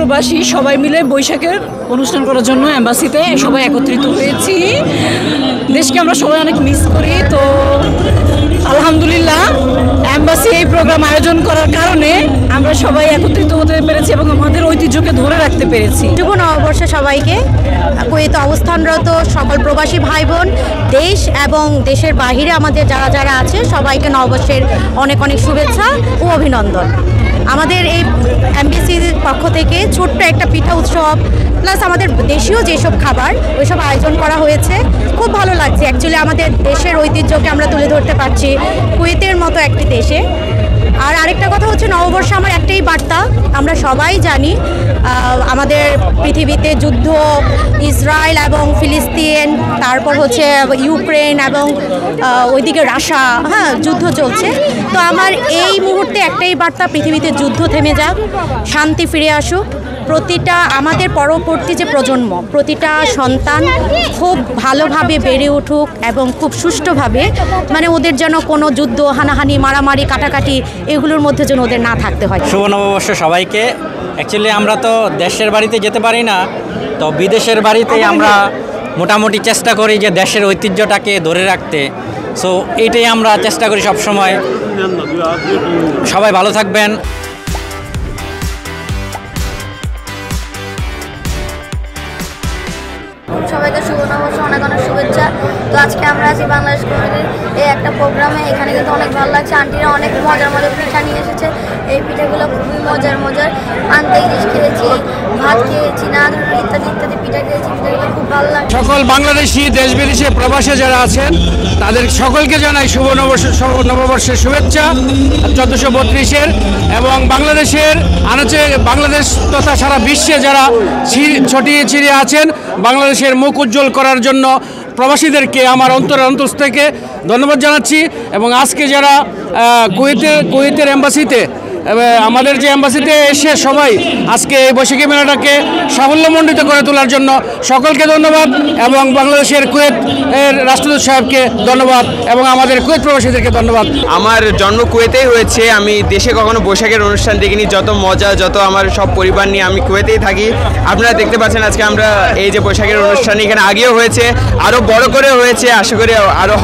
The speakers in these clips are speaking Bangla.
প্রবাসী সবাই মিলে বৈশাখের অনুষ্ঠান করার জন্য এম্বাসিতে সবাই একত্রিত হয়েছি। দেশকে আমরা সবাই অনেক মিস করি, তো আলহামদুলিল্লাহ এম্বাসি এই প্রোগ্রাম আয়োজন করার কারণে আমরা সবাই একত্রিত হতে পেরেছি এবং আমাদের ঐতিহ্যকে ধরে রাখতে পেরেছি। শুভ নববর্ষ সবাইকে। কুয়েতে অবস্থানরত সকল প্রবাসী ভাই বোন, দেশ এবং দেশের বাহিরে আমাদের যারা যারা আছে সবাইকে নববর্ষের অনেক অনেক শুভেচ্ছা ও অভিনন্দন। আমাদের এই এমবিসির পক্ষ থেকে ছোট্ট একটা পিঠা উৎসব প্লাস আমাদের দেশীয় যেসব খাবার ওইসব আয়োজন করা হয়েছে। খুব ভালো লাগছে, অ্যাকচুয়ালি আমাদের দেশের ঐতিহ্যকে আমরা তুলে ধরতে পারছি কুয়েতের মতো একটি দেশে। আর আরেকটা কথা হচ্ছে, নববর্ষে আমার একটাই বার্তা, আমরা সবাই জানি আমাদের পৃথিবীতে যুদ্ধ, ইসরায়েল এবং ফিলিস্তিন, তারপর হচ্ছে ইউক্রেন এবং ওইদিকে রাশিয়া, যুদ্ধ চলছে। তো আমার এই মুহূর্তে একটাই বার্তা, পৃথিবীতে যুদ্ধ থেমে যাক, শান্তি ফিরে আসুক, প্রতিটা আমাদের পরবর্তী যে প্রজন্ম, প্রতিটা সন্তান খুব ভালোভাবে বেড়ে উঠুক এবং খুব সুষ্ঠুভাবে, মানে ওদের যেন কোনো যুদ্ধ, হানাহানি, মারামারি, কাটাকাটি এগুলোর মধ্যে যেন ওদের না থাকতে হয়। শুভ নববর্ষ সবাইকে। অ্যাকচুয়ালি আমরা তো দেশের বাড়িতে যেতে পারি না, তো বিদেশের বাড়িতেই আমরা মোটামুটি চেষ্টা করি যে দেশের ঐতিহ্যটাকে ধরে রাখতে। সো এইটাই আমরা চেষ্টা করি সবসময়। সবাই ভালো থাকবেন। সবাইকে শুভ নববর্ষ, অনেক অনেক শুভেচ্ছা। তো আজকে আমরা আছি বাংলাদেশ কমিটির এই একটা প্রোগ্রামে। এখানে কিন্তু অনেক ভালো লাগছে, আন্টিরা অনেক মজার মজার পিঠা নিয়ে এসেছে। এই পিঠাগুলো খুবই মজার মজার। পান্তা ইলিশ খেয়েছি, ভাত খেয়েছি, নাদুর ইত্যাদি ইত্যাদি পিঠা খেয়েছি। পিঠাগুলো খুব ভালো লাগছে। সকল বাংলাদেশি দেশ বিদেশে প্রবাসে যারা আছেন তাদের সকলকে জানাই শুভ নববর্ষের শুভেচ্ছা 1432-এর। এবং বাংলাদেশের আনাচে বাংলাদেশ তথা সারা বিশ্বে যারা ছড়িয়ে ছিটিয়ে আছেন বাংলাদেশের মুখ উজ্জ্বল করার জন্য প্রবাসীদেরকে আমার অন্তর থেকে ধন্যবাদ জানাচ্ছি। এবং আজকে যারা কুয়েতের এম্বাসিতে, আমাদের যে এম্বাসিতে এসে সবাই আজকে এই বৈশাখী মেলাটাকে সাফল্যমণ্ডিত করে তোলার জন্য সকলকে ধন্যবাদ এবং বাংলাদেশের কুয়েতের রাষ্ট্রদূত সাহেবকে ধন্যবাদ এবং আমাদের কুয়েত প্রবাসীদেরকে ধন্যবাদ। আমার জন্ম কুয়েতেই হয়েছে, আমি দেশে কখনো বৈশাখের অনুষ্ঠান দেখিনি। যত মজা, যত আমার সব পরিবার নিয়ে আমি কুয়েতেই থাকি। আপনারা দেখতে পাচ্ছেন আজকে আমরা এই যে বৈশাখের অনুষ্ঠান এখানে আগেও হয়েছে, আরও বড় করে হয়েছে, আশা করি আরও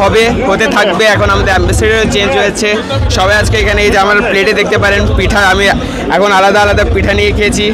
হতে থাকবে। এখন আমাদের অ্যাম্বাসেডারও চেঞ্জ হয়েছে। সবাই আজকে এখানে এই যে আমার প্লেটে দেখতে পারেন পিঠা, আমি এখন আলাদা আলাদা পিঠা নিয়ে খেয়েছি।